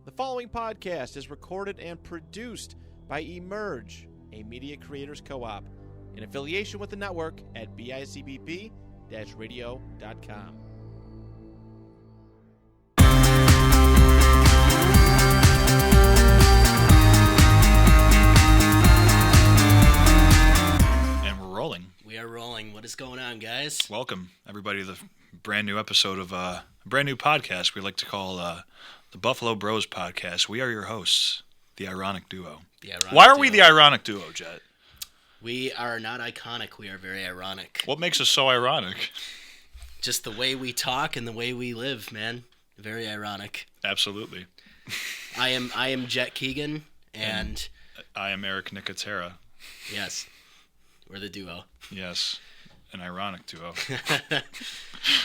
The following podcast is recorded and produced by Emerge, a media creators co-op, in affiliation with the network at bicbb-radio.com. And we're rolling. We are rolling. What is going on, guys? Welcome, everybody, to the brand new episode of a brand new podcast we like to call the Buffalo Bros Podcast. We are your hosts, the Ironic Duo. Why are we the Ironic Duo, Jett? We are not iconic. We are very ironic. What makes us so ironic? Just the way we talk and the way we live, man. Very ironic. Absolutely. I am Jett Keegan, and I am Eric Nicotera. Yes, we're the duo. Yes, an ironic duo.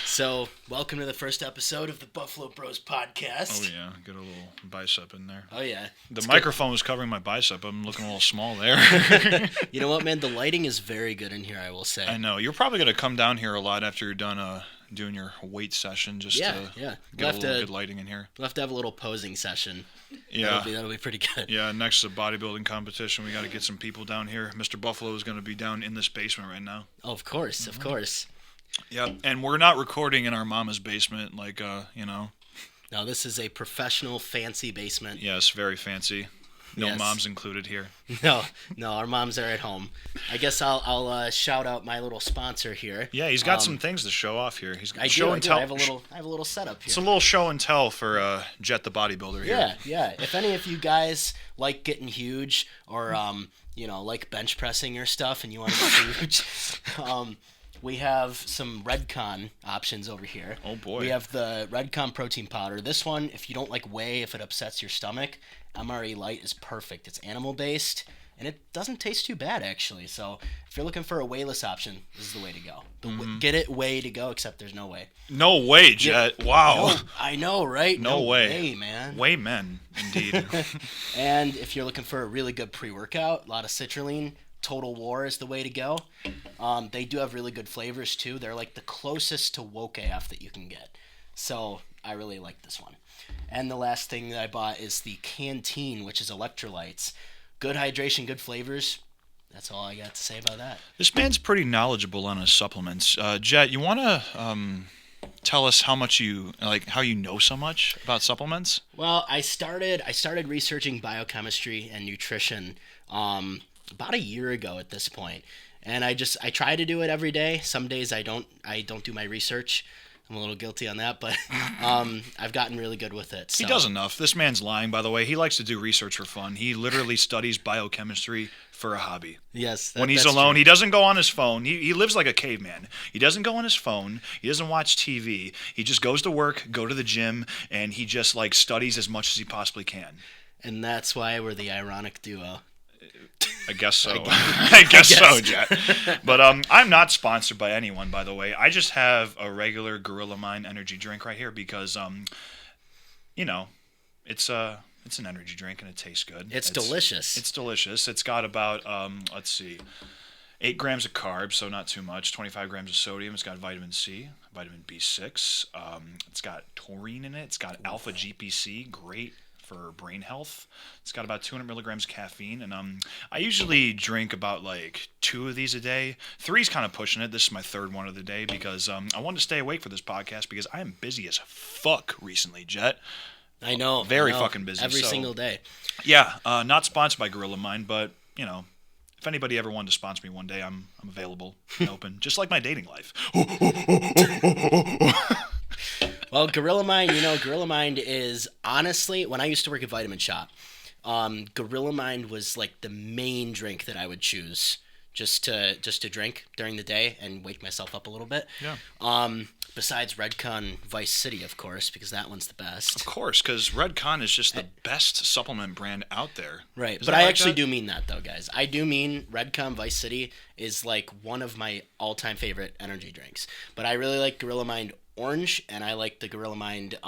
So, welcome to the first episode of the Buffalo Bros Podcast. Oh, yeah. Get a little bicep in there. Oh, yeah. The microphone was covering my bicep. I'm looking a little small there. You know what, man? The lighting is very good in here, I will say. I know. You're probably going to come down here a lot after you're done doing your weight session just to get a little good lighting in here. We'll have to have a little posing session. Yeah. That'll be pretty good. Yeah, next to the bodybuilding competition, we got to get some people down here. Mr. Buffalo is going to be down in this basement right now. Oh, of course, of course. Yeah, and we're not recording in our mama's basement, No, this is a professional, fancy basement. Yes, very fancy. No Yes. moms included here. No, our moms are at home. I guess I'll shout out my little sponsor here. Yeah, he's got some things to show off here. He's got I show do. and tell. I have a little setup here. It's a little show and tell for Jett the bodybuilder here. Yeah. If any of you guys like getting huge or like bench pressing or stuff and you want to get huge, we have some Redcon options over here. Oh, boy. We have the Redcon protein powder. This one, if you don't like whey, if it upsets your stomach, MRE Light is perfect. It's animal-based, and it doesn't taste too bad, actually. So if you're looking for a whey-less option, this is the way to go. Get it whey to go, except there's no whey. No way, Jett. Wow. I know, right? No way. Man. Way men, indeed. And if you're looking for a really good pre-workout, a lot of citrulline, Total War is the way to go. They do have really good flavors too. They're like the closest to woke AF that you can get. So I really like this one. And the last thing that I bought is the Canteen, which is electrolytes. Good hydration, good flavors. That's all I got to say about that. This man's pretty knowledgeable on his supplements. Jett, you want to tell us how you know so much about supplements? Well, I started researching biochemistry and nutrition about a year ago at this point, and I try to do it every day. Some days I don't do my research. I'm a little guilty on that, but I've gotten really good with it. So. He does enough. This man's lying, by the way. He likes to do research for fun. He literally studies biochemistry for a hobby. Yes. When he's alone, he doesn't go on his phone. He lives like a caveman. He doesn't go on his phone. He doesn't watch TV. He just goes to work, go to the gym, and he just studies as much as he possibly can. And that's why we're the ironic duo. I guess so. I guess so, Jett. But I'm not sponsored by anyone, by the way. I just have a regular Gorilla Mind energy drink right here because, it's an energy drink and it tastes good. It's delicious. It's delicious. It's got about 8 grams of carbs, so not too much. 25 grams of sodium. It's got vitamin C, vitamin B6. It's got taurine in it. It's got alpha GPC. Great for brain health. It's got about 200 milligrams of caffeine, and I usually drink about 2 of these a day. 3's kind of pushing it. This is my 3rd one of the day because I wanted to stay awake for this podcast because I am busy as fuck recently, Jett. I know. Very fucking busy. Every single day. Yeah, not sponsored by Gorilla Mind, but if anybody ever wanted to sponsor me one day, I'm available and open, just like my dating life. Well, Gorilla Mind is honestly, when I used to work at Vitamin Shop, Gorilla Mind was the main drink that I would choose just to drink during the day and wake myself up a little bit. Yeah. Besides Redcon Vice City, of course, because that one's the best. Of course, because Redcon is just the best supplement brand out there. Right, but I actually do mean that, though, guys. I do mean Redcon Vice City is one of my all-time favorite energy drinks. But I really like Gorilla Mind Orange, and I like the Gorilla Mind,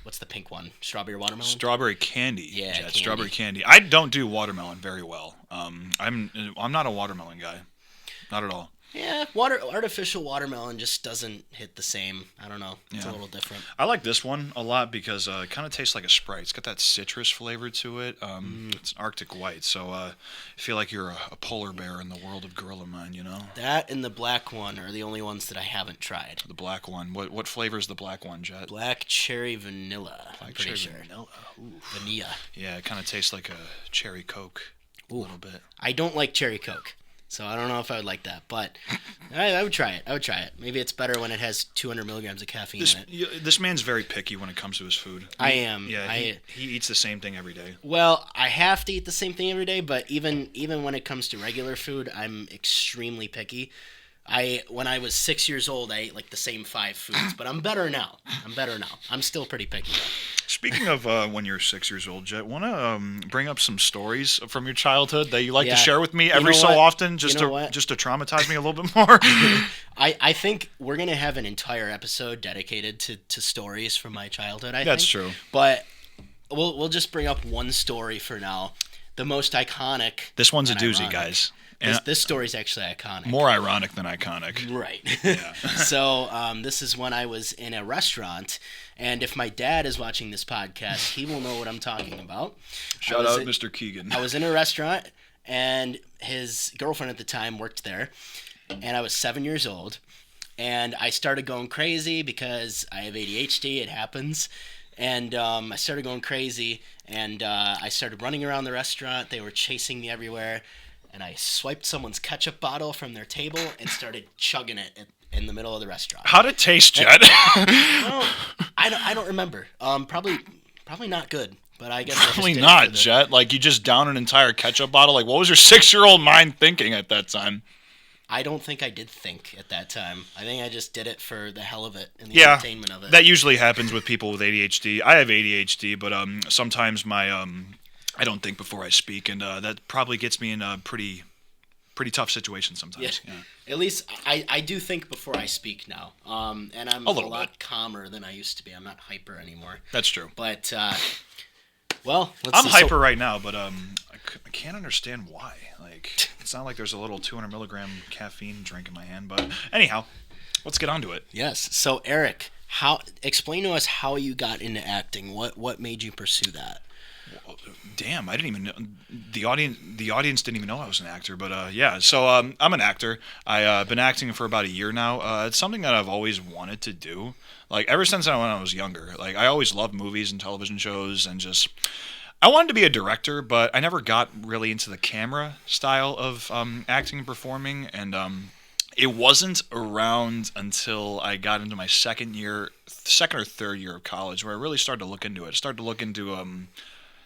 what's the pink one? Strawberry watermelon? Strawberry candy. Yeah, Jett, candy. Strawberry candy. I don't do watermelon very well. I'm not a watermelon guy. Not at all. Yeah, artificial watermelon just doesn't hit the same. I don't know. It's a little different. I like this one a lot because it kind of tastes like a Sprite. It's got that citrus flavor to it. It's an Arctic White, so I feel like you're a polar bear in the world of Gorilla Mind, you know? That and the black one are the only ones that I haven't tried. The black one. What flavor is the black one, Jett? Black cherry vanilla. I'm pretty sure. Vanilla. Ooh. Vanilla. Yeah, it kind of tastes like a cherry Coke a little bit. I don't like cherry Coke. So I don't know if I would like that, but I would try it. Maybe it's better when it has 200 milligrams of caffeine in it. This man's very picky when it comes to his food. I am. Yeah, he eats the same thing every day. Well, I have to eat the same thing every day, but even when it comes to regular food, I'm extremely picky. When I was 6 years old, I ate like the same 5 foods, but I'm better now. I'm still pretty picky though. Speaking of when you're 6 years old, Jett, want to bring up some stories from your childhood that you like to share with me every so often, just to traumatize me a little bit more? I think we're gonna have an entire episode dedicated to stories from my childhood. That's true. But we'll just bring up one story for now. The most iconic. This one's a doozy, ironic. Guys. This story's actually iconic. More ironic than iconic. Right. Yeah. So this is when I was in a restaurant, and if my dad is watching this podcast, he will know what I'm talking about. Shout out Mr. Keegan. I was in a restaurant, and his girlfriend at the time worked there, and I was 7 years old, and I started going crazy because I have ADHD. It happens. And I started going crazy, and I started running around the restaurant. They were chasing me everywhere. And I swiped someone's ketchup bottle from their table and started chugging it in the middle of the restaurant. How'd it taste, Jett? I don't remember. Probably not good. But I guess probably not, Jett. Like, you just down an entire ketchup bottle. Like, what was your 6-year-old mind thinking at that time? I don't think I did think at that time. I think I just did it for the hell of it and the entertainment of it. That usually happens with people with ADHD. I have ADHD, but sometimes my I don't think before I speak, and that probably gets me in a pretty tough situation sometimes. Yeah. At least I do think before I speak now, and I'm a lot calmer than I used to be. I'm not hyper anymore. That's true. But well, I'm hyper right now, but I can't understand why. Like, it's not like there's a little 200 milligram caffeine drink in my hand. But anyhow, let's get on to it. Yes. So Eric, explain to us how you got into acting. What made you pursue that? Damn, I didn't even know. The audience didn't even know I was an actor, but yeah. So I'm an actor. I've been acting for about a year now. It's something that I've always wanted to do. Like, ever since when I was younger. Like, I always loved movies and television shows, and just I wanted to be a director, but I never got really into the camera style of acting and performing. And it wasn't around until I got into my second or third year of college where I really started to look into it. I started to look into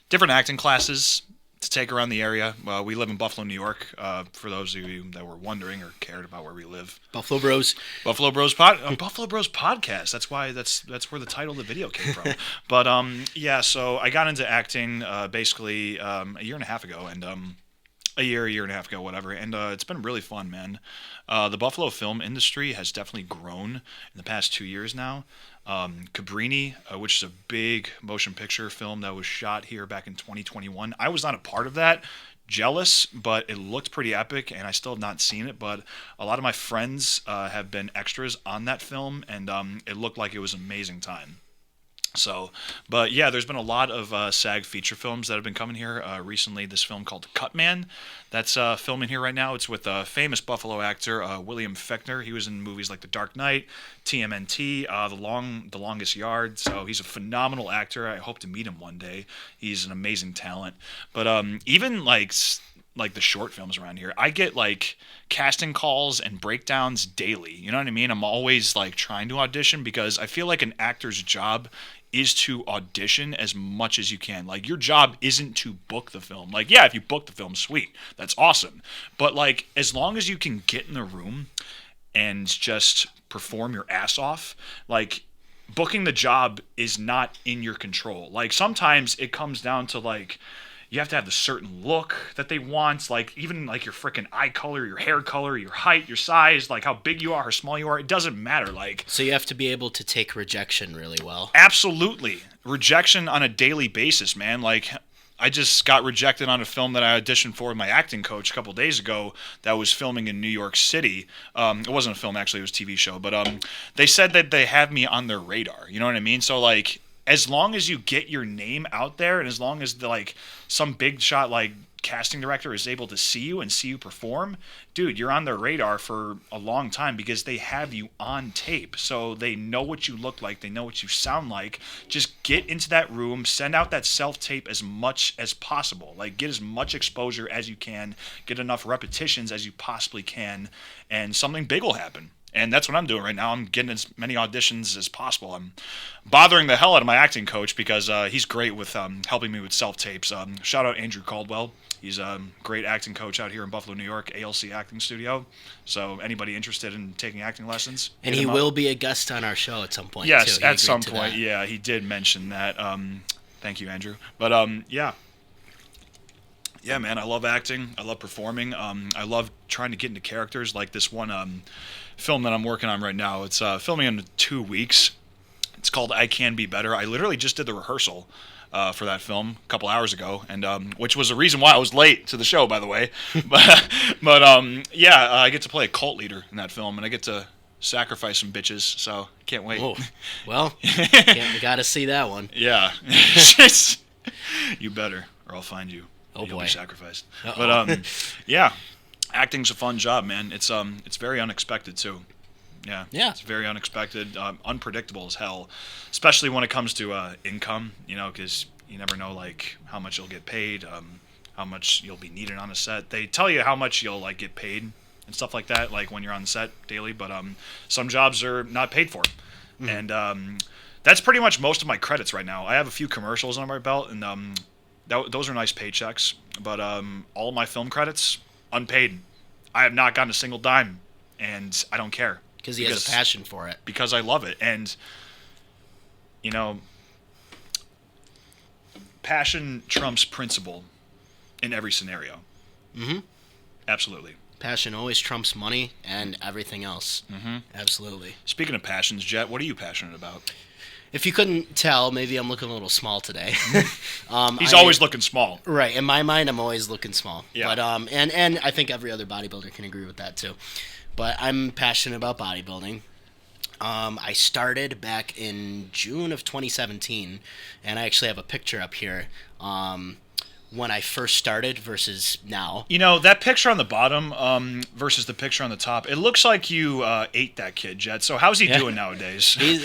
different acting classes to take around the area. We live in Buffalo, New York, for those of you that were wondering or cared about where we live. Buffalo Bros Podcast. That's why that's where the title of the video came from. But yeah, so I got into acting basically a year and a half ago, and a year and a half ago, whatever. And it's been really fun, man. The Buffalo film industry has definitely grown in the past 2 years now. Cabrini, which is a big motion picture film that was shot here back in 2021. I was not a part of that. Jealous, but it looked pretty epic, and I still have not seen it. But a lot of my friends have been extras on that film, and it looked like it was an amazing time. So, but yeah, there's been a lot of SAG feature films that have been coming here recently. This film called Cut Man, that's filming here right now. It's with a famous Buffalo actor, William Fichtner. He was in movies like The Dark Knight, TMNT, The Longest Yard. So he's a phenomenal actor. I hope to meet him one day. He's an amazing talent. But even like the short films around here, I get like casting calls and breakdowns daily. You know what I mean? I'm always like trying to audition because I feel like an actor's job is to audition as much as you can. Like, your job isn't to book the film. Like, yeah, if you book the film, sweet, that's awesome. But like, as long as you can get in the room and just perform your ass off, like, booking the job is not in your control. Like, sometimes it comes down to like, you have to have the certain look that they want, like even like your freaking eye color, your hair color, your height, your size, like how big you are, how small you are. It doesn't matter. Like, so you have to be able to take rejection really well. Absolutely, rejection on a daily basis, man. Like, I just got rejected on a film that I auditioned for with my acting coach a couple days ago that was filming in New York City. It wasn't a film, actually. It was a TV show. But they said that they have me on their radar. You know what I mean? So, like, as long as you get your name out there and as long as, some big shot, casting director is able to see you and see you perform, dude, you're on their radar for a long time because they have you on tape. So they know what you look like. They know what you sound like. Just get into that room, send out that self-tape as much as possible. Get as much exposure as you can, get enough repetitions as you possibly can, and something big will happen. And that's what I'm doing right now. I'm getting as many auditions as possible. I'm bothering the hell out of my acting coach because he's great with helping me with self-tapes. Shout out Andrew Caldwell. He's a great acting coach out here in Buffalo, New York, ALC Acting Studio. So anybody interested in taking acting lessons? And he will be a guest on our show at some point, yes, too. at some point. Yeah, he did mention that. Thank you, Andrew. But, yeah. Yeah, man, I love acting. I love performing. I love trying to get into characters like this one film that I'm working on right now. It's filming in 2 weeks. It's called I Can Be Better. I literally just did the rehearsal for that film a couple hours ago, and which was the reason why I was late to the show, by the way. but I get to play a cult leader in that film, and I get to sacrifice some bitches, so I can't wait. Oh, well, we got to see that one. Yeah. You better, or I'll find you. Oh, You'll boy. be sacrificed. Uh-oh. But yeah, acting's a fun job, man. It's very unexpected too. Yeah. It's very unexpected, unpredictable as hell, especially when it comes to income. Because you never know how much you'll get paid, how much you'll be needed on a set. They tell you how much you'll get paid and stuff like that, when you're on the set daily. But some jobs are not paid for, and that's pretty much most of my credits right now. I have a few commercials on my belt, and those are nice paychecks, but all my film credits, unpaid. I have not gotten a single dime, and I don't care. Because he has a passion for it. Because I love it. And, passion trumps principle in every scenario. Mm-hmm. Absolutely. Passion always trumps money and everything else. Mm-hmm. Absolutely. Speaking of passions, Jett, what are you passionate about? If you couldn't tell, maybe I'm looking a little small today. He's always looking small. Right. In my mind, I'm always looking small. Yeah. But and I think every other bodybuilder can agree with that too. But I'm passionate about bodybuilding. I started back in June of 2017, and I actually have a picture up here when I first started versus now. That picture on the bottom versus the picture on the top, it looks like you ate that kid, Jett. So how's he doing nowadays? He's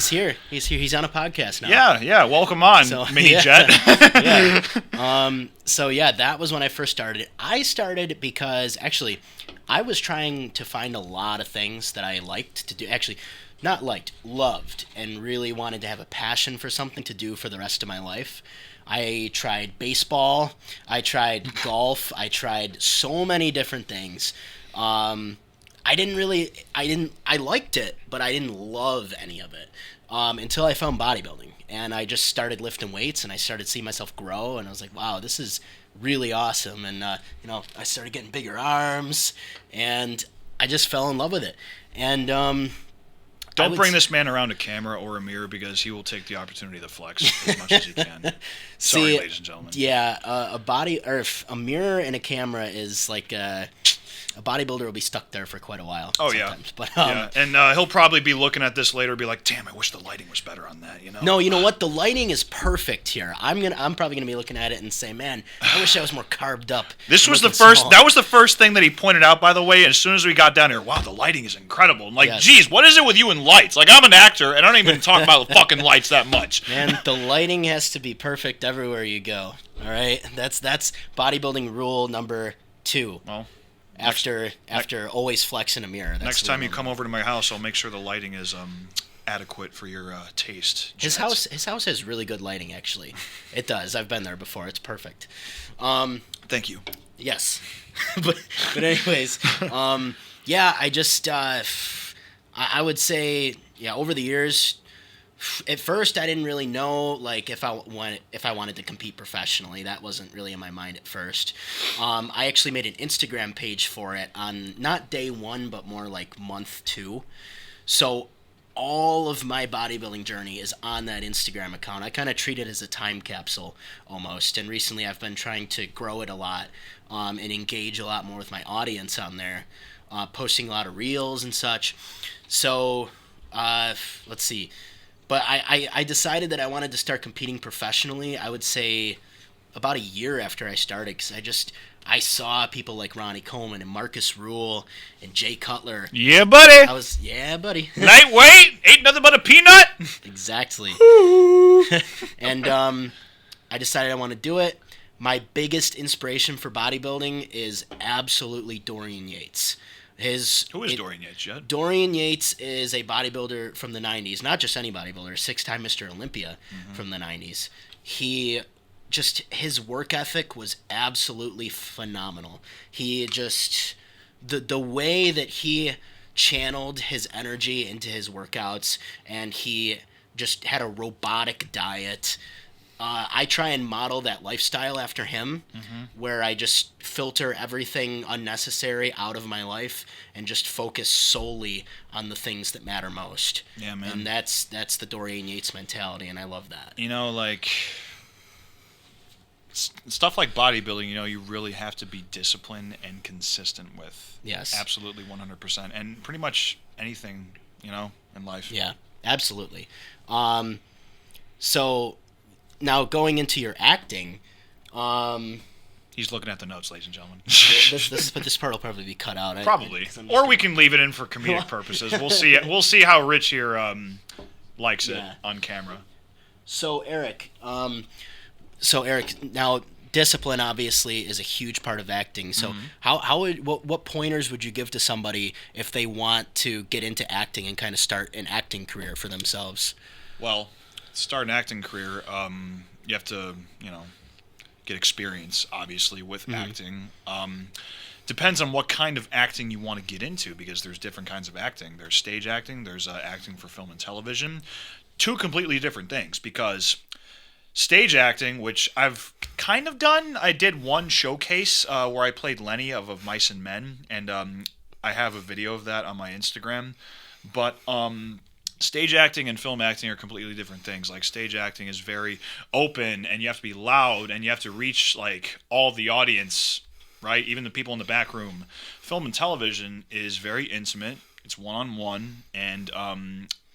here. He's here. He's on a podcast now. Yeah. Welcome on, Mini Jett. So that was when I first started. I started because, actually, I was trying to find a lot of things that I liked to do. Actually, not liked, loved, and really wanted to have a passion for something to do for the rest of my life. I tried baseball. I tried golf. I tried so many different things. I liked it, but I didn't love any of it until I found bodybuilding. And I just started lifting weights, and I started seeing myself grow, and I was like, wow, this is really awesome. And, I started getting bigger arms, and I just fell in love with it. And don't bring this man around a camera or a mirror because he will take the opportunity to flex as much as he can. Sorry, ladies and gentlemen. Yeah, a mirror and a camera is like a bodybuilder will be stuck there for quite a while. Oh, sometimes. yeah. But, and he'll probably be looking at this later and be like, damn, I wish the lighting was better on that, No, you know what? The lighting is perfect here. I'm probably going to be looking at it and say, man, I wish I was more carved up. That was the first thing that he pointed out, by the way, and as soon as we got down here, wow, the lighting is incredible. I'm like, Geez, what is it with you and lights? I'm an actor, and I don't even talk about the fucking lights that much. Man, the lighting has to be perfect everywhere you go, all right? That's bodybuilding rule number 2. Well, After always flex in a mirror. Next time you come over to my house, I'll make sure the lighting is adequate for your taste. His house has really good lighting, actually. It does. I've been there before. It's perfect. Thank you. Yes, but anyways, I just I would say over the years. At first, I didn't really know if I wanted to compete professionally. That wasn't really in my mind at first. I actually made an Instagram page for it on not day 1, but more like month 2. So all of my bodybuilding journey is on that Instagram account. I kind of treat it as a time capsule almost. And recently I've been trying to grow it a lot and engage a lot more with my audience on there, posting a lot of reels and such. So let's see. But I decided that I wanted to start competing professionally, I would say about a year after I started, because I saw people like Ronnie Coleman and Marcus Rule and Jay Cutler. Yeah, buddy. Yeah, buddy. Lightweight, ain't nothing but a peanut. Exactly. And I decided I want to do it. My biggest inspiration for bodybuilding is absolutely Dorian Yates. Who is Dorian Yates, Jett? Dorian Yates is a bodybuilder from the 90s. Not just any bodybuilder, 6-time Mr. Olympia from the 90s. His work ethic was absolutely phenomenal. He just, the way that he channeled his energy into his workouts, and he just had a robotic diet. I try and model that lifestyle after him, where I just filter everything unnecessary out of my life and just focus solely on the things that matter most. Yeah, man. And that's the Dorian Yates mentality, and I love that. You know, like stuff like bodybuilding, you know, you really have to be disciplined and consistent with. Yes. Absolutely 100%. And pretty much anything, you know, in life. Yeah, absolutely. So now going into your acting, he's looking at the notes, ladies and gentlemen. this part will probably be cut out. Probably. Or we can leave it in for comedic purposes. We'll see. We'll see how Rich here likes it on camera. So Eric, now discipline obviously is a huge part of acting. So what pointers would you give to somebody if they want to get into acting and kind of start an acting career for themselves? Well, start an acting career, you have to, you know, get experience, obviously, with acting. Depends on what kind of acting you want to get into, because there's different kinds of acting. There's stage acting, there's acting for film and television. Two completely different things, because stage acting, which I've kind of done, I did one showcase where I played Lenny of Mice and Men, and I have a video of that on my Instagram. But stage acting and film acting are completely different things. Like, stage acting is very open, and you have to be loud, and you have to reach, like, all the audience, right? Even the people in the back room. Film and television is very intimate. It's one-on-one, and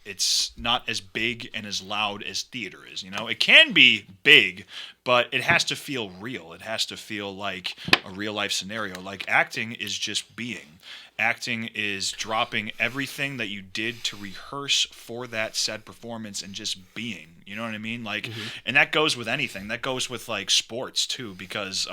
it's not as big and as loud as theater is, you know? It can be big, but it has to feel real. It has to feel like a real-life scenario. Like, acting is just being. Acting is dropping everything that you did to rehearse for that said performance and just being. You know what I mean? Like, and that goes with anything. That goes with, like, sports, too, because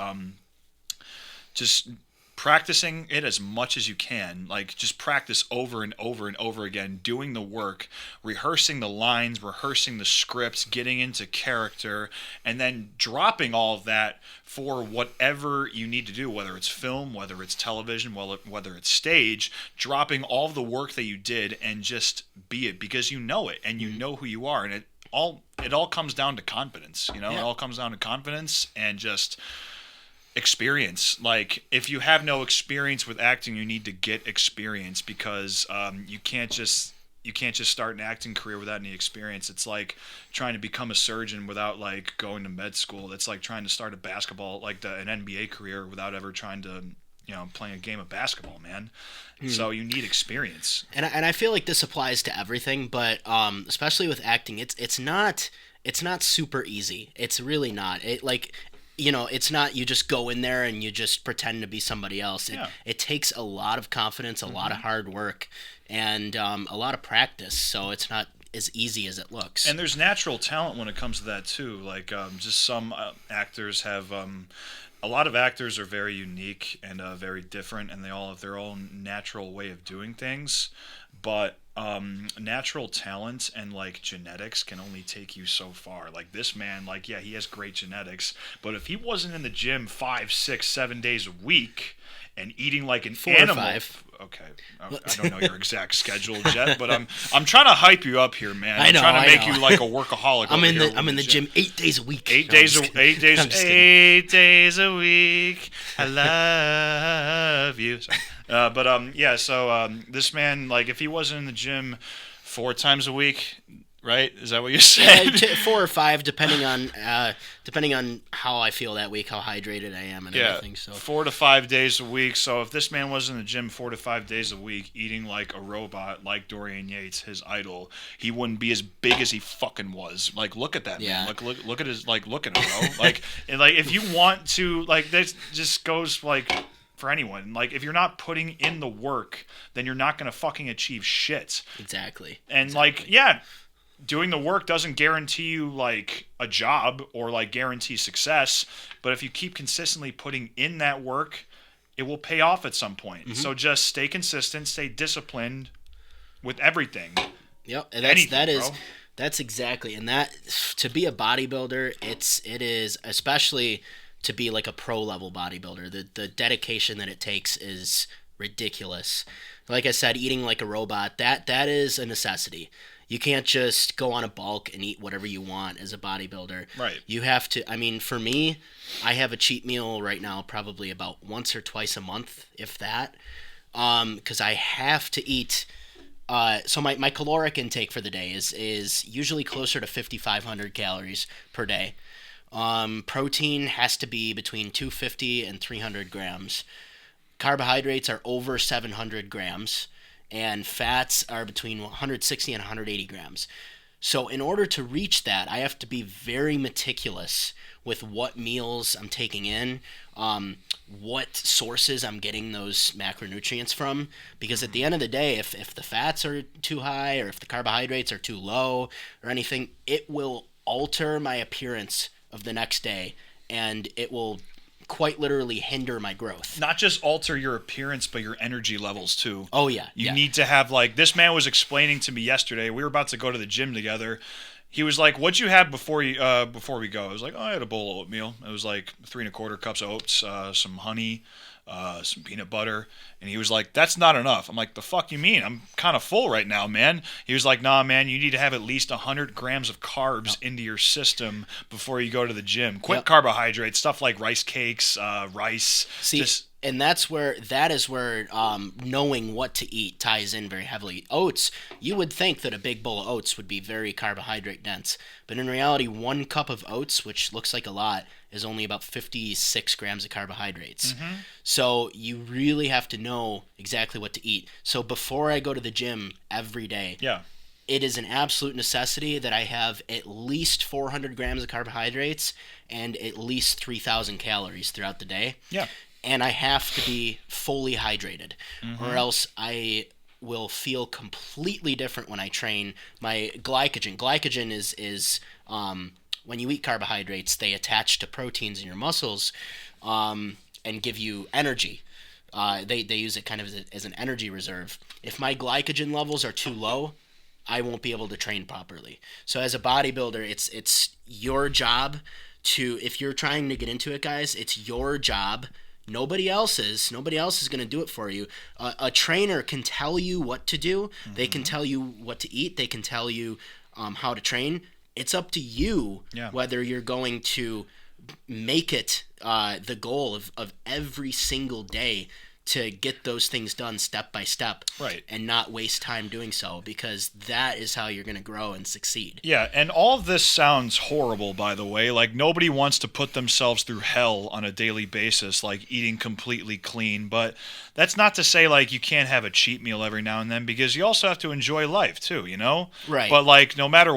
just practicing it as much as you can, like, just practice over and over and over again, doing the work, rehearsing the lines, rehearsing the scripts, getting into character, and then dropping all of that for whatever you need to do, whether it's film, whether it's television, whether it's stage, dropping all of the work that you did and just be it, because you know it and you know who you are, and it all comes down to confidence, you know? It all comes down to confidence and just experience. Like, if you have no experience with acting, you need to get experience, because you can't just start an acting career without any experience. It's like trying to become a surgeon without, like, going to med school. It's like trying to start a basketball, like an NBA career, without ever trying to, you know, play a game of basketball, man. So you need experience. And I feel like this applies to everything, but especially with acting, it's not super easy. It's really not. You know, it's not you just go in there and you just pretend to be somebody else. It takes a lot of confidence, a lot of hard work, and a lot of practice. So it's not as easy as it looks. And there's natural talent when it comes to that too. Like, just some actors have. A lot of actors are very unique and very different, and they all have their own natural way of doing things. But natural talent and, like, genetics can only take you so far. Like, this man, like, yeah, he has great genetics, but if he wasn't in the gym 5, 6, 7 days a week and eating like an 4 animal. or 5. Okay, I don't know your exact schedule, Jett, but I'm trying to hype you up here, man. I'm trying to make you like a workaholic. I'm in the gym 8 days a week. 8 days a week. I love you. Sorry. So this man, like, if he wasn't in the gym 4 times a week, right? Is that what you said? 4 or 5, depending on how I feel that week, how hydrated I am, and everything. So 4 to 5 days a week. So if this man was in the gym 4 to 5 days a week, eating like a robot, like Dorian Yates, his idol, he wouldn't be as big as he fucking was. Like, look at that man. Like, look at his, like, look at him, bro. Like, and like, if you want to, like, this just goes like. For anyone, like, if you're not putting in the work, then you're not gonna fucking achieve shit. Exactly. And like, yeah, doing the work doesn't guarantee you like a job or like guarantee success, but if you keep consistently putting in that work, it will pay off at some point. Mm-hmm. So just stay consistent, stay disciplined with everything. Yep, and that's exactly, and that to be a bodybuilder, it is especially. To be like a pro level bodybuilder, the dedication that it takes is ridiculous. Like I said, eating like a robot, that is a necessity. You can't just go on a bulk and eat whatever you want as a bodybuilder. Right. You have to, I mean, for me, I have a cheat meal right now probably about once or twice a month, if that, because I have to eat. So my caloric intake for the day is usually closer to 5,500 calories per day. Protein has to be between 250 and 300 grams. Carbohydrates are over 700 grams, and fats are between 160 and 180 grams. So in order to reach that, I have to be very meticulous with what meals I'm taking in, what sources I'm getting those macronutrients from, because at the end of the day, if the fats are too high or if the carbohydrates are too low or anything, it will alter my appearance of the next day, and it will quite literally hinder my growth. Not just alter your appearance, but your energy levels too. Oh yeah. You need to have, like, this man was explaining to me yesterday. We were about to go to the gym together. He was like, "What'd you have before we go?" I was like, "Oh, I had a bowl of oatmeal. It was like 3 1/4 cups of oats, some honey, some peanut butter." And he was like, "That's not enough." I'm like, "The fuck you mean? I'm kind of full right now, man." He was like, "Nah, man, you need to have at least 100 grams of carbs into your system before you go to the gym. Quick carbohydrates, stuff like rice cakes, rice." See, and that is where knowing what to eat ties in very heavily. Oats, you would think that a big bowl of oats would be very carbohydrate dense, but in reality, 1 cup of oats, which looks like a lot, is only about 56 grams of carbohydrates. Mm-hmm. So you really have to know exactly what to eat. So before I go to the gym every day, it is an absolute necessity that I have at least 400 grams of carbohydrates and at least 3,000 calories throughout the day. Yeah. And I have to be fully hydrated, or else I will feel completely different when I train. My glycogen is when you eat carbohydrates, they attach to proteins in your muscles and give you energy. They use it kind of as an energy reserve. If my glycogen levels are too low, I won't be able to train properly. So as a bodybuilder, it's your job to, if you're trying to get into it, guys, it's your job. Nobody else is going to do it for you. A trainer can tell you what to do. Mm-hmm. They can tell you what to eat. They can tell you how to train. It's up to you whether you're going to make it the goal of every single day to get those things done step by step, right, and not waste time doing so, because that is how you're going to grow and succeed. Yeah, and all of this sounds horrible, by the way. Like, nobody wants to put themselves through hell on a daily basis, like eating completely clean, but that's not to say, like, you can't have a cheat meal every now and then, because you also have to enjoy life, too, you know? Right. But, like, no matter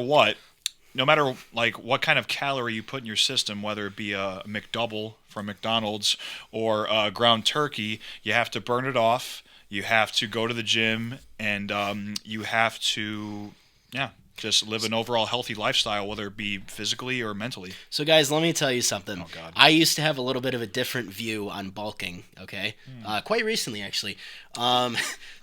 like what kind of calorie you put in your system, whether it be a McDouble from McDonald's or ground turkey, you have to burn it off. You have to go to the gym, and you have to, just live an overall healthy lifestyle, whether it be physically or mentally. So, guys, let me tell you something. Oh, God. I used to have a little bit of a different view on bulking, okay? Quite recently, actually.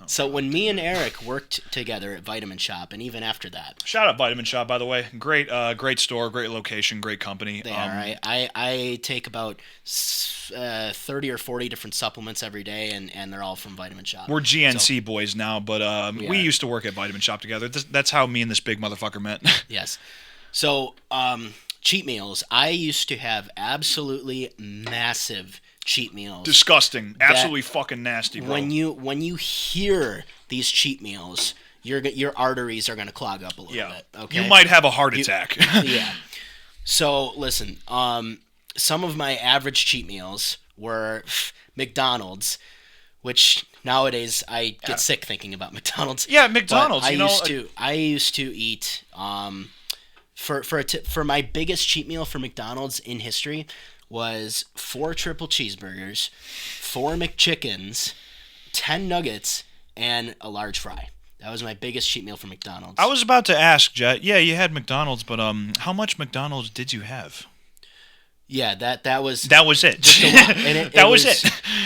So when me and Eric worked together at Vitamin Shop, and even after that. Shout out Vitamin Shop, by the way. Great store, great location, great company. They are. I take about 30 or 40 different supplements every day, and they're all from Vitamin Shop. We're GNC boys now, but we used to work at Vitamin Shop together. That's how me and this big motherfucker met. Yes. So, cheat meals. I used to have absolutely massive cheat meals. Disgusting. Absolutely fucking nasty, bro. When you hear these cheat meals, your arteries are gonna clog up a little bit. Okay, you might have a heart attack. Yeah. So listen, some of my average cheat meals were McDonald's, which nowadays I get sick thinking about McDonald's. Yeah, McDonald's. I used to eat for my biggest cheat meal for McDonald's in history was 4 triple cheeseburgers, 4 McChickens, 10 nuggets, and a large fry. That was my biggest cheat meal for McDonald's. I was about to ask, Jett. Yeah, you had McDonald's, but how much McDonald's did you have? Yeah, that was it. And that was it.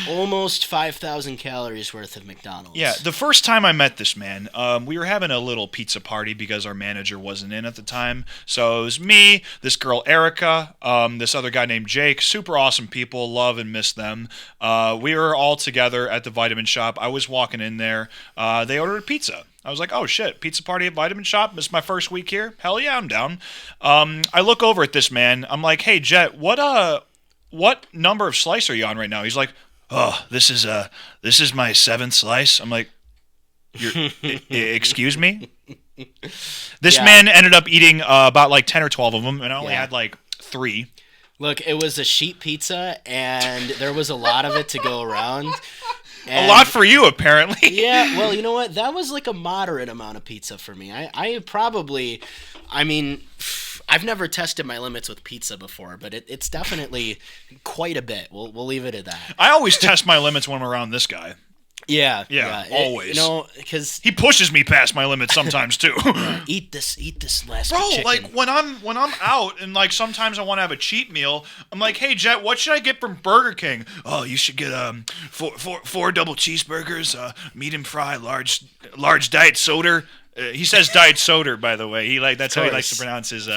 Almost 5,000 calories worth of McDonald's. Yeah, the first time I met this man, we were having a little pizza party because our manager wasn't in at the time. So it was me, this girl Erica, this other guy named Jake. Super awesome people, love and miss them. We were all together at the Vitamin Shop. I was walking in there. They ordered pizza. I was like, oh shit, pizza party at Vitamin Shop? This is my first week here? Hell yeah, I'm down. I look over at this man. I'm like, hey, Jett, what number of slice are you on right now? He's like, oh, this is my 7th slice. I'm like, excuse me? This man ended up eating about like 10 or 12 of them, and I only had like 3. Look, it was a sheet pizza, and there was a lot of it to go around. A lot for you, apparently. Yeah, well, you know what? That was like a moderate amount of pizza for me. I've never tested my limits with pizza before, but it's definitely quite a bit. We'll leave it at that. I always test my limits when I'm around this guy. Yeah, always. Because he pushes me past my limits sometimes too. Eat this last bro. chicken. Like when I'm out and like sometimes I want to have a cheat meal. I'm like, hey Jett, what should I get from Burger King? Oh, you should get 4 double cheeseburgers, medium fry, large diet soda. He says diet soda, by the way. That's how he likes to pronounce his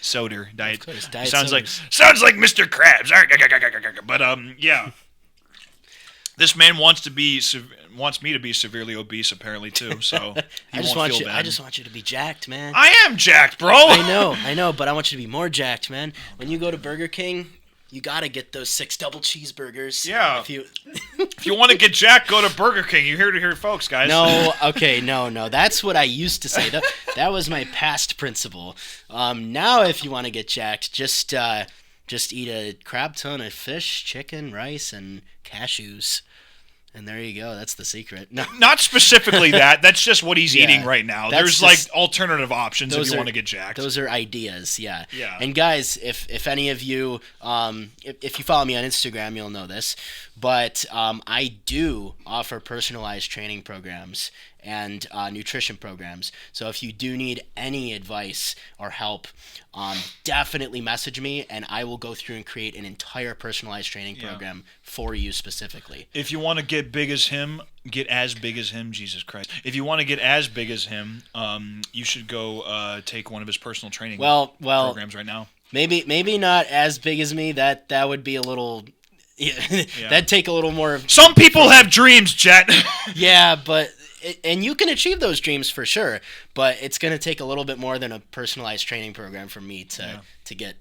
soda diet. Of course, diet sounds sodas. like Mr. Krabs. But yeah. This man wants me to be severely obese, apparently too. So I just want you to be jacked, man. I am jacked, bro. I know, but I want you to be more jacked, man. When you go to Burger King, you gotta get those 6 double cheeseburgers. Yeah. If you want to get jacked, go to Burger King. You hear to hear, folks, guys. No, okay, no. That's what I used to say. That was my past principle. Now, if you want to get jacked, just eat a crap ton of fish, chicken, rice, and cashews. And there you go. That's the secret. No. Not specifically that. That's just what he's eating right now. There's like alternative options if you want to get jacked. Those are ideas, yeah. Yeah. And guys, if any of you, if you follow me on Instagram, you'll know this. But I do offer personalized training programs and nutrition programs. So if you do need any advice or help, definitely message me, and I will go through and create an entire personalized training program for you specifically. If you want to get big as him, get as big as him, Jesus Christ. If you want to get as big as him, you should go take one of his personal training programs right now. Maybe not as big as me. That would be a little... That'd take a little more... Some people have dreams, Jett. Yeah, but... And you can achieve those dreams for sure, but it's going to take a little bit more than a personalized training program for me to get,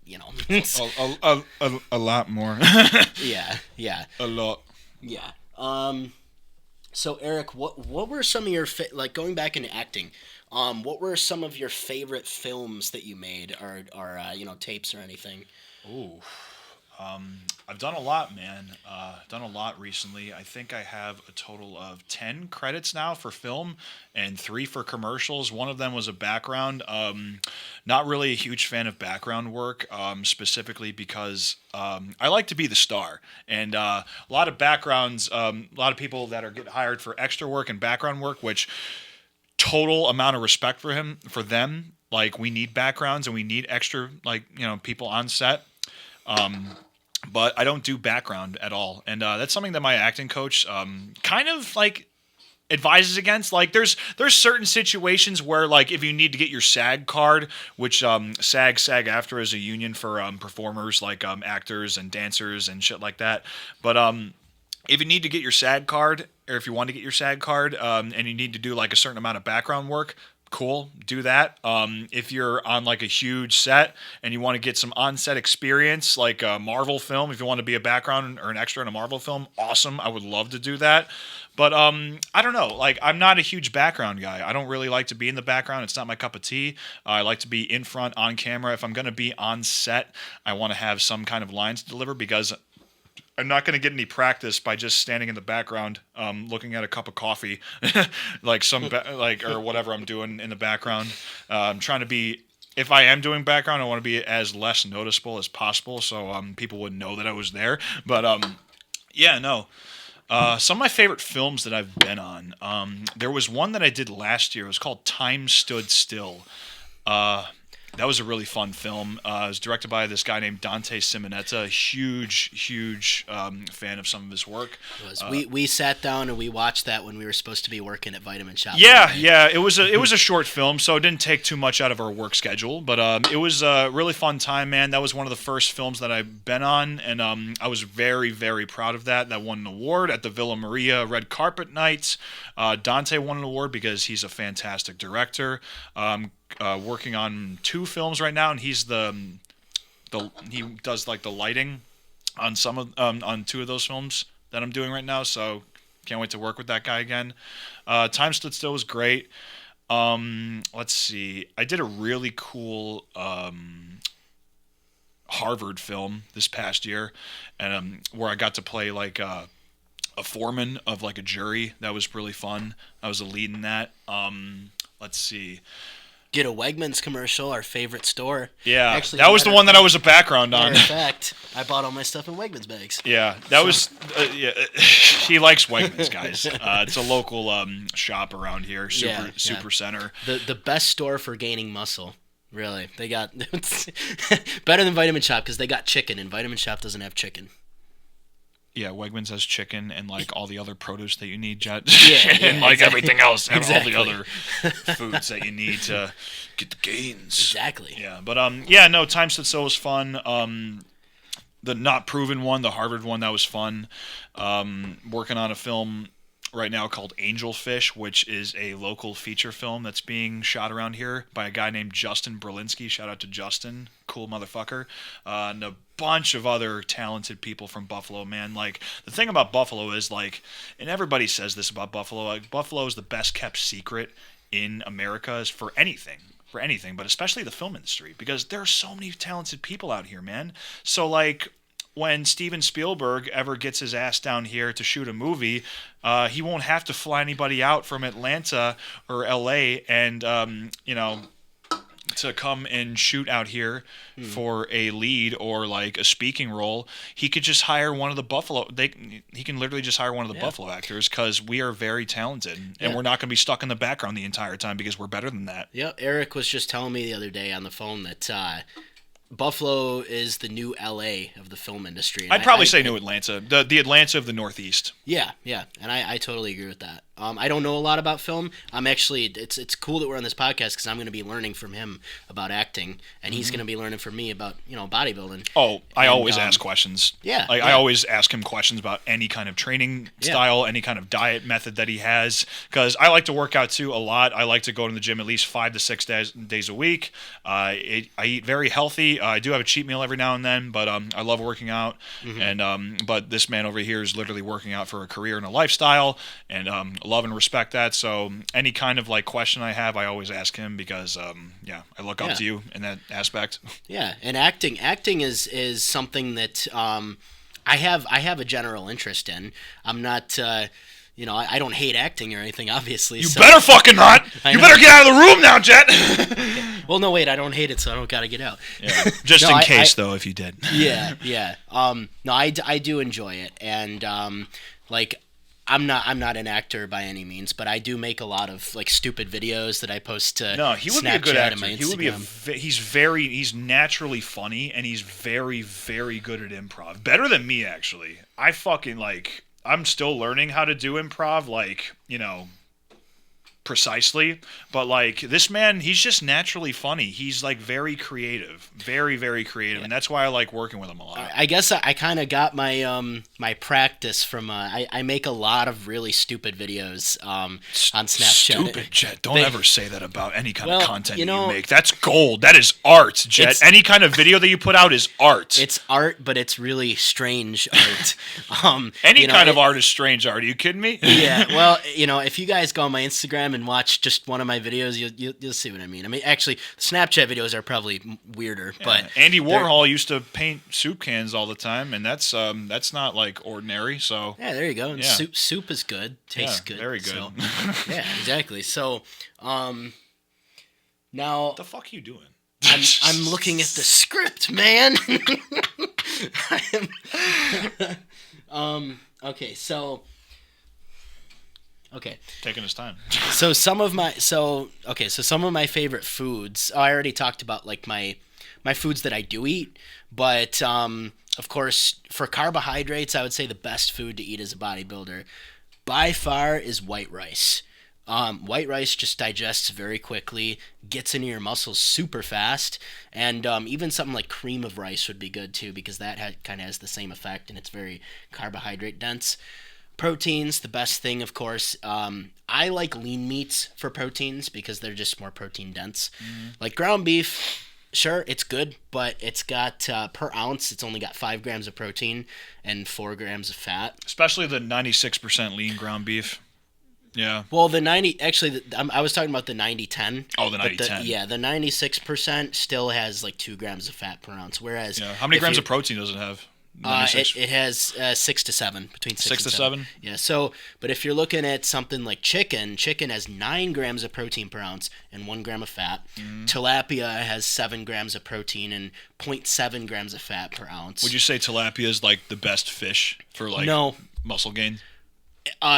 a lot more. Yeah. A lot. Yeah. So Eric, what were some of your going back into acting? What were some of your favorite films that you made, or tapes or anything? Ooh. I've done a lot, man. Done a lot recently. I think I have a total of 10 credits now for film and 3 for commercials. One of them was a background. Not really a huge fan of background work, specifically because I like to be the star. And a lot of backgrounds, a lot of people that are getting hired for extra work and background work, which total amount of respect for them. Like, we need backgrounds and we need extra, people on set. But I don't do background at all. And that's something that my acting coach kind of advises against. Like, there's certain situations where, if you need to get your SAG card, which SAG-AFTRA is a union for performers actors and dancers and shit like that. But if you need to get your SAG card, or if you want to get your SAG card, and you need to do a certain amount of background work, cool, do that. If you're on like a huge set and you want to get some on-set experience, like a Marvel film, if you want to be a background or an extra in a Marvel film, awesome. I would love to do that. But I don't know. Like, I'm not a huge background guy. I don't really like to be in the background. It's not my cup of tea. I like to be in front on camera. If I'm going to be on set, I want to have some kind of lines to deliver, because I'm not going to get any practice by just standing in the background, looking at a cup of coffee, like or whatever I'm doing in the background. I'm trying to be. If I am doing background, I want to be as less noticeable as possible, so people wouldn't know that I was there. But yeah, no. Some of my favorite films that I've been on. There was one that I did last year. It was called Time Stood Still. That was a really fun film. It was directed by this guy named Dante Simonetta. Huge fan of some of his work. We sat down and we watched that when we were supposed to be working at Vitamin Shop. Yeah. It was a short film, so it didn't take too much out of our work schedule. But it was a really fun time, man. That was one of the first films that I've been on, and I was very, very proud of that. That won an award at the Villa Maria Red Carpet Nights. Dante won an award because he's a fantastic director. Working on 2 films right now, and he's he does like the lighting on on 2 of those films that I'm doing right now. So can't wait to work with that guy again. Time Stood Still was great. Let's see. I did a really cool Harvard film this past year, and where I got to play like a foreman of like a jury. That was really fun. I was a lead in that. Let's see. Did a Wegmans commercial, our favorite store. Yeah, actually, that was the one that I was a background on. In fact, I bought all my stuff in Wegmans bags. Yeah, that was. Yeah, he likes Wegmans, guys. It's a local shop around here, super center. The best store for gaining muscle. Really, they got better than Vitamin Shop because they got chicken, and Vitamin Shop doesn't have chicken. Yeah, Wegmans has chicken and like all the other produce that you need, Jett. And like everything else, and exactly. all the other foods that you need to get the gains. Exactly. Yeah, but no, Time Stood Still was fun. The Not Proven one, the Harvard one, that was fun. Working on a film right now called Angelfish, which is a local feature film that's being shot around here by a guy named Justin Berlinski. Shout out to Justin, cool motherfucker. And a bunch of other talented people from Buffalo, man. Like, the thing about Buffalo is, like, and everybody says this about Buffalo, like, Buffalo is the best kept secret in America is for anything, but especially the film industry, because there are so many talented people out here, man. So, like, when Steven Spielberg ever gets his ass down here to shoot a movie, he won't have to fly anybody out from Atlanta or LA and, to come and shoot out here for a lead or like a speaking role. He could just hire one of the he can literally just hire one of the Buffalo actors, because we are very talented and we're not going to be stuck in the background the entire time, because we're better than that. Yeah, Eric was just telling me the other day on the phone that Buffalo is the new LA of the film industry. I'd probably say new Atlanta, the Atlanta of the Northeast. Yeah, and I totally agree with that. I don't know a lot about film. I'm actually, it's cool that we're on this podcast because I'm going to be learning from him about acting, and he's going to be learning from me about bodybuilding. Oh, I always ask questions. Yeah, I always ask him questions about any kind of training style, any kind of diet method that he has, because I like to work out too a lot. I like to go to the gym at least 5 to 6 days a week. I eat very healthy. I do have a cheat meal every now and then, but I love working out. And but this man over here is literally working out for a career and a lifestyle, and love and respect that. So any kind of like question I have, I always ask him, because I look up to you in that aspect. Yeah, and acting is something that I have a general interest in. I'm not I don't hate acting or anything, obviously. You better fucking not! You better get out of the room now, Jett! Well, no, wait, I don't hate it, so I don't gotta get out. Yeah. Just in case, though, if you did. Yeah. No, I do enjoy it, and I'm not an actor by any means, but I do make a lot of like stupid videos that I post to he would Snapchat be a good actor. And my He would be Instagram. he's naturally funny, and he's very, very good at improv. Better than me, actually. I'm still learning how to do improv, precisely, but like this man, he's just naturally funny. He's like very creative, very, very creative, and that's why I like working with him a lot. I guess I kind of got my my practice from I make a lot of really stupid videos on Snapchat. Stupid, Jett. Don't ever say that about any kind of content you know, you make. That's gold. That is art, Jett. Any kind of video that you put out is art. It's art, but it's really strange art. Any kind of art is strange art. Are you kidding me? Yeah. Well, if you guys go on my Instagram and watch just one of my videos, you'll see what I mean. I mean, actually, Snapchat videos are probably weirder, but Andy Warhol used to paint soup cans all the time, and that's not like ordinary. So yeah, there you go. And soup is good, tastes good, very good. So, yeah, exactly. So now, what the fuck are you doing? I'm looking at the script, man. Okay, so. Okay. Taking his time. So some of my favorite foods. I already talked about like my foods that I do eat, but of course for carbohydrates, I would say the best food to eat as a bodybuilder by far is white rice. White rice just digests very quickly, gets into your muscles super fast, and even something like cream of rice would be good too because that kind of has the same effect and it's very carbohydrate dense. Proteins, the best thing, of course. I like lean meats for proteins because they're just more protein dense. Like ground beef, sure, it's good, but it's got, per ounce, it's only got 5 grams of protein and 4 grams of fat. Especially the 96% lean ground beef. Yeah. Well, I was talking about the 90-10. Oh, the 90-10. Yeah, the 96% still has like 2 grams of fat per ounce, whereas... Yeah. How many grams of protein does it have? It has 6 to 7, between 6 to and 7. Yeah. So, but if you're looking at something like chicken has 9 grams of protein per ounce and 1 gram of fat. Tilapia has 7 grams of protein and 0.7 grams of fat per ounce. Would you say tilapia is like the best fish for like muscle gain?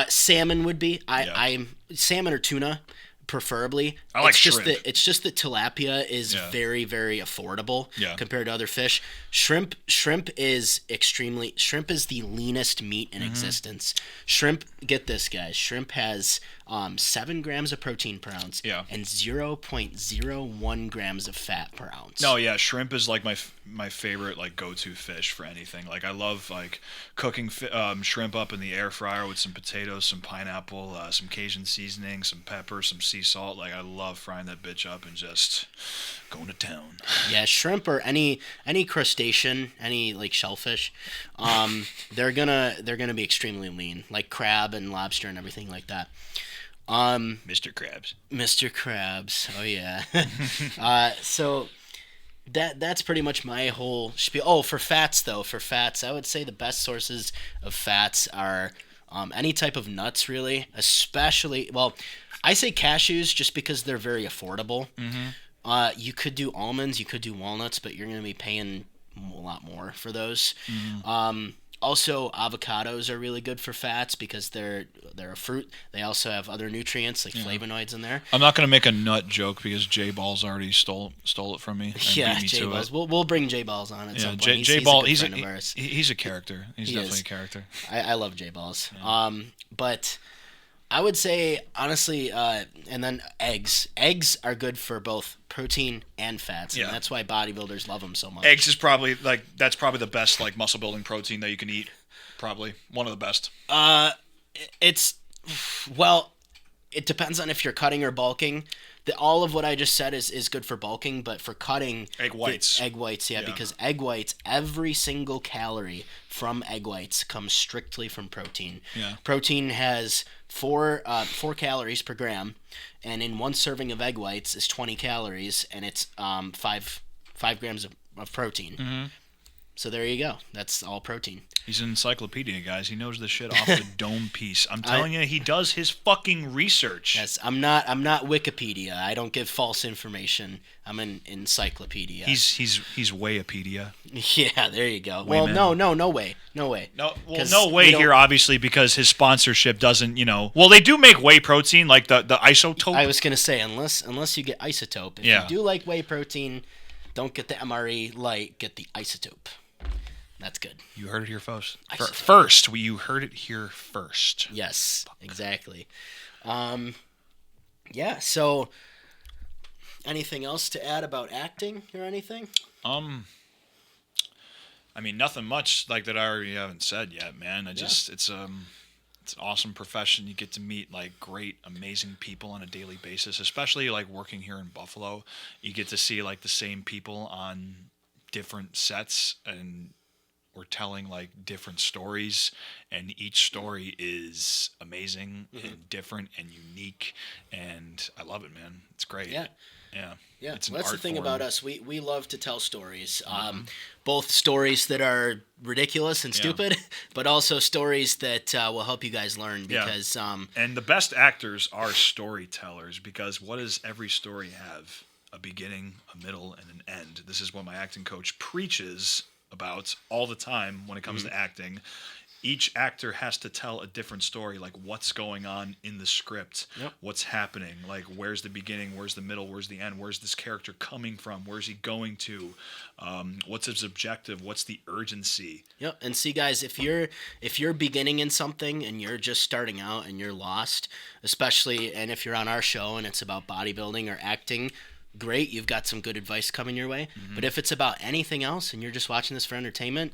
Salmon would be. I'm salmon or tuna. Preferably, I like shrimp. It's just that tilapia is very, very affordable compared to other fish. Shrimp is the leanest meat in existence. Shrimp, get this, guys. Shrimp has 7 grams of protein per ounce and 0.01 grams of fat per ounce. No, yeah, shrimp is like my favorite like go-to fish for anything. Like I love like cooking shrimp up in the air fryer with some potatoes, some pineapple, some Cajun seasoning, some pepper, some sea salt. Like I love frying that bitch up and just going to town. Yeah, shrimp or any crustacean, any like shellfish, they're gonna be extremely lean, like crab and lobster and everything like that. Mr. Krabs. Oh yeah. So that's pretty much my whole spiel. Oh, for fats, I would say the best sources of fats are any type of nuts, really. Especially, well, I say cashews just because they're very affordable. You could do almonds, you could do walnuts, but you're going to be paying a lot more for those. Also, avocados are really good for fats because they're a fruit. They also have other nutrients like flavonoids in there. I'm not going to make a nut joke because J Balls already stole it from me. And yeah, beat me J to Balls. It. We'll bring J Balls on at some point. J Ball, he's a character. He's definitely a character. I love J Balls. Yeah. But I would say, honestly, and then eggs. Eggs are good for both protein and fats, and that's why bodybuilders love them so much. Eggs is probably that's probably the best like muscle building protein that you can eat. Probably one of the best. It depends on if you're cutting or bulking. All of what I just said is good for bulking, but for cutting... Egg whites. Because egg whites, every single calorie from egg whites comes strictly from protein. Yeah. Protein has 4 calories per gram, and in 1 serving of egg whites is 20 calories, and it's 5 grams of protein. So there you go. That's all protein. He's an encyclopedia, guys. He knows this shit off the dome piece. I'm telling you, he does his fucking research. Yes, I'm not Wikipedia. I don't give false information. I'm an encyclopedia. He's Wayopedia. Yeah, there you go. Well, no way. No way here, obviously, because his sponsorship doesn't, Well, they do make whey protein, like the isotope. I was gonna say, unless you get isotope. If you do like whey protein, don't get the MRE light. Get the isotope. That's good. You heard it here first. You heard it here first. Yes, exactly. Yeah. So, anything else to add about acting or anything? I mean, nothing much like that I already haven't said yet, man. It's an awesome profession. You get to meet like great, amazing people on a daily basis, especially like working here in Buffalo. You get to see like the same people on different sets, and we're telling like different stories, and each story is amazing and different and unique, and I love it, man. It's great. Yeah. Yeah. Yeah, It's an well, that's the art thing form. about us. We love to tell stories, both stories that are ridiculous and Yeah. stupid, but also stories that will help you guys learn. Yeah. Because And the best actors are storytellers, because what does every story have? A beginning, a middle, and an end. This is what my acting coach preaches about all the time when it comes to acting. Each actor has to tell a different story, like what's going on in the script, what's happening, like where's the beginning, where's the middle, where's the end, where's this character coming from, where's he going to, what's his objective, what's the urgency. Yep. And see, guys, if you're beginning in something and you're just starting out and you're lost, especially, and if you're on our show and it's about bodybuilding or acting, great, you've got some good advice coming your way. But if it's about anything else and you're just watching this for entertainment,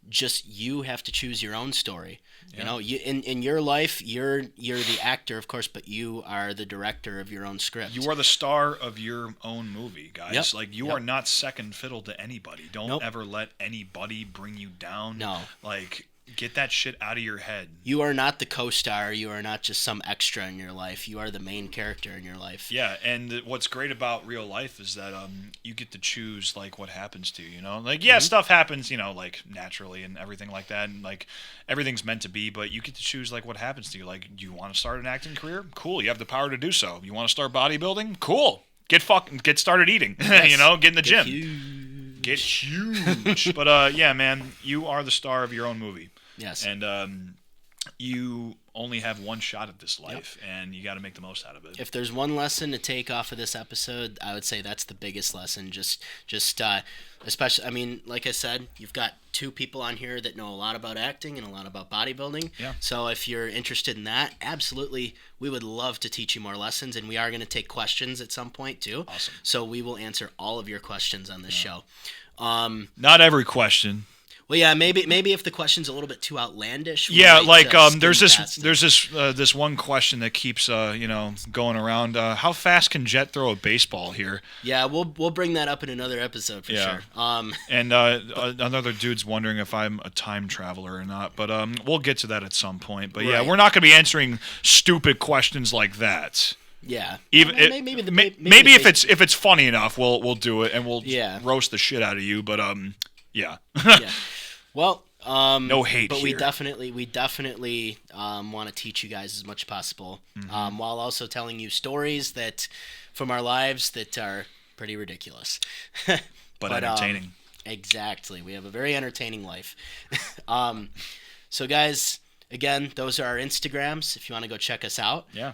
just you have to choose your own story. You know, you in your life, you're the actor, of course, but you are the director of your own script. You are the star of your own movie, guys. Yep. Like, you are not second fiddle to anybody. Don't Nope. ever let anybody bring you down. No. Like, get that shit out of your head. You are not the co-star. You are not just some extra in your life. You are the main character in your life. Yeah, and what's great about real life is that you get to choose like what happens to you. You know, like stuff happens, you know, like naturally and everything like that, and like everything's meant to be. But you get to choose like what happens to you. Like, you want to start an acting career? Cool, you have the power to do so. You want to start bodybuilding? Cool, get started eating. Yes. You know, get in the gym. Huge. Get huge. But yeah, man, you are the star of your own movie. Yes. And you only have one shot at this life, and you got to make the most out of it. If there's one lesson to take off of this episode, I would say that's the biggest lesson. Just especially, I mean, like I said, you've got two people on here that know a lot about acting and a lot about bodybuilding. Yeah. So if you're interested in that, absolutely, we would love to teach you more lessons, and we are going to take questions at some point too. Awesome. So we will answer all of your questions on this show. Not every question. Well, yeah, maybe if the question's a little bit too outlandish. we Yeah, might, like skim there's past it. this one question that keeps going around. How fast can Jett throw a baseball here? Yeah, we'll bring that up in another episode for Yeah. sure. And another dude's wondering if I'm a time traveler or not. But we'll get to that at some point. But yeah, Right. we're not going to be answering stupid questions like that. Yeah. Even Well, maybe if it's funny enough, we'll do it, and we'll Yeah. roast the shit out of you. But yeah. Yeah. Well, No hate but we here. definitely want to teach you guys as much as possible, while also telling you stories that from our lives that are pretty ridiculous, But entertaining. Exactly, we have a very entertaining life. So guys, again, those are our Instagrams. If you want to go check us out. Yeah.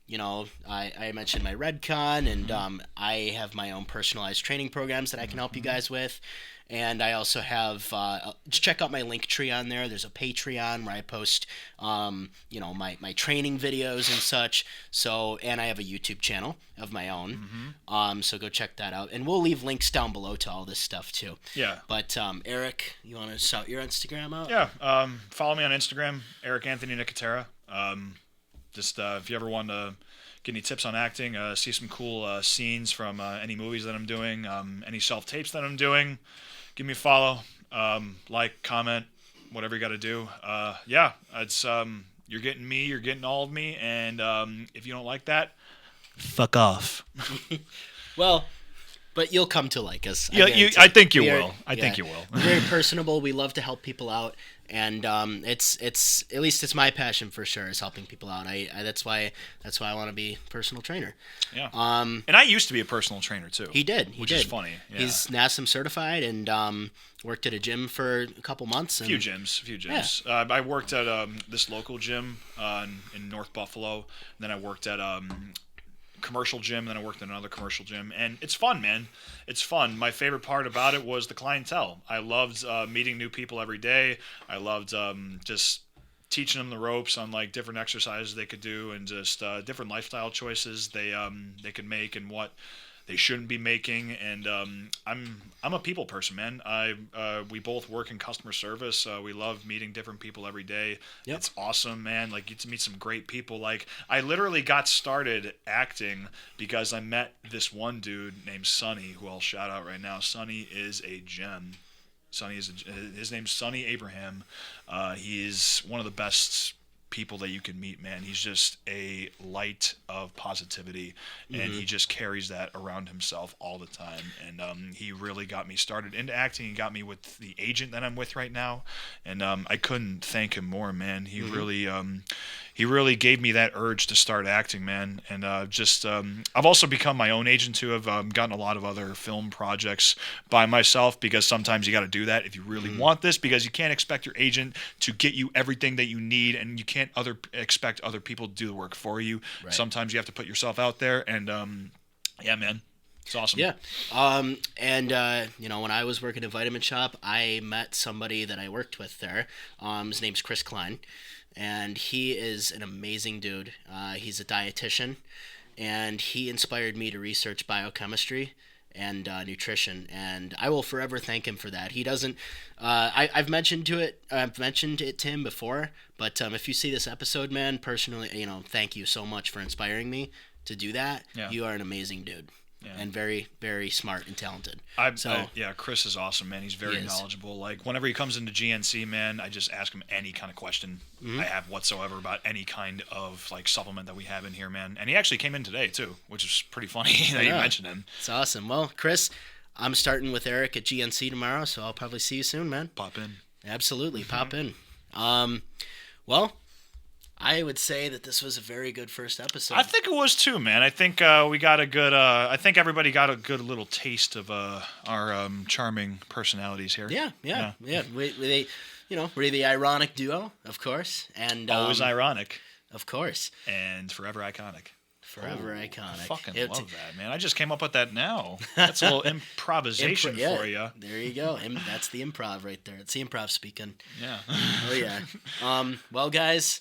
You know, I mentioned my Redcon, and I have my own personalized training programs that I can help you guys with. And I also have, just check out my link tree on there. There's a Patreon where I post, my training videos and such. So, and I have a YouTube channel of my own. So go check that out. And we'll leave links down below to all this stuff too. Yeah. But Eric, you want to shout your Instagram out? Yeah. Follow me on Instagram, Eric Anthony Nicotera. Just if you ever want to get any tips on acting, see some cool scenes from any movies that I'm doing, any self-tapes that I'm doing, give me a follow, like, comment, whatever you got to do. Yeah, it's you're getting me, you're getting all of me, and if you don't like that, fuck off. Well, but you'll come to like us. Yeah, guarantee. I think you We are- will. I think you will. We're very personable. We love to help people out, and it's at least it's my passion for sure is helping people out. I that's why I want to be a personal trainer. Yeah. And I used to be a personal trainer too. He did. Which is funny. Yeah. He's NASM certified and worked at a gym for a couple months. A few gyms. I worked at this local gym in North Buffalo. And then I worked at commercial gym, and then I worked at another commercial gym, and it's fun, man. It's fun. My favorite part about it was the clientele. I loved meeting new people every day. I loved just teaching them the ropes on like different exercises they could do and just different lifestyle choices they could make and what they shouldn't be making. And I'm a people person, man. We both work in customer service. We love meeting different people every day. Yep. It's awesome, man. Like, you get to meet some great people. Like, I literally got started acting because I met this one dude named Sonny, who I'll shout out right now. Sonny is a gem. His name's Sonny Abraham. He is one of the best people that you can meet, man. He's just a light of positivity, and he just carries that around himself all the time. And he really got me started into acting. He got me with the agent that I'm with right now, and I couldn't thank him more, man. He really gave me that urge to start acting, man. And I've also become my own agent too. I've gotten a lot of other film projects by myself, because sometimes you got to do that if you really want this, because you can't expect your agent to get you everything that you need, and you can't expect other people to do the work for you. Right. Sometimes you have to put yourself out there, and yeah, man. It's awesome. Yeah. When I was working at Vitamin Shop, I met somebody that I worked with there. His name's Chris Klein. And he is an amazing dude. He's a dietitian, and he inspired me to research biochemistry and nutrition, and I will forever thank him for that. He doesn't. I've mentioned it to him before, but if you see this episode, man, personally, thank you so much for inspiring me to do that. Yeah. You are an amazing dude. Yeah. And very, very smart and talented. Chris is awesome, man. He's very knowledgeable. Like, whenever he comes into GNC, man, I just ask him any kind of question I have whatsoever about any kind of like supplement that we have in here, man. And he actually came in today too, which is pretty funny that you mentioned him. It's awesome. Well, Chris, I'm starting with Eric at GNC tomorrow, so I'll probably see you soon, man. Pop in. Absolutely, pop in. Well, I would say that this was a very good first episode. I think it was too, man. I think we got a good. I think everybody got a good little taste of our charming personalities here. Yeah. We're the ironic duo, of course, and always ironic, of course, and forever iconic. Forever iconic. I fucking love that, man. I just came up with that now. That's a little improvisation for you. There you go. That's the improv right there. It's the improv speaking. Yeah. Oh yeah. Well, guys.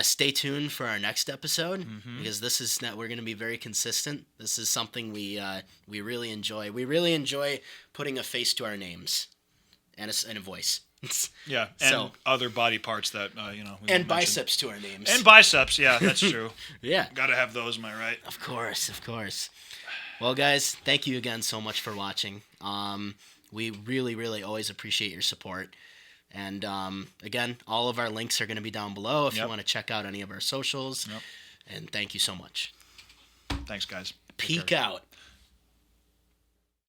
Stay tuned for our next episode, because we're going to be very consistent. This is something we really enjoy. We really enjoy putting a face to our names and a voice. Yeah, and other body parts that and biceps to our names. And biceps, yeah, that's true. Yeah, got to have those. Am I right? Of course. Well, guys, thank you again so much for watching. We really, really always appreciate your support. And again, all of our links are going to be down below if you want to check out any of our socials. Yep. And thank you so much. Thanks, guys. Peek out.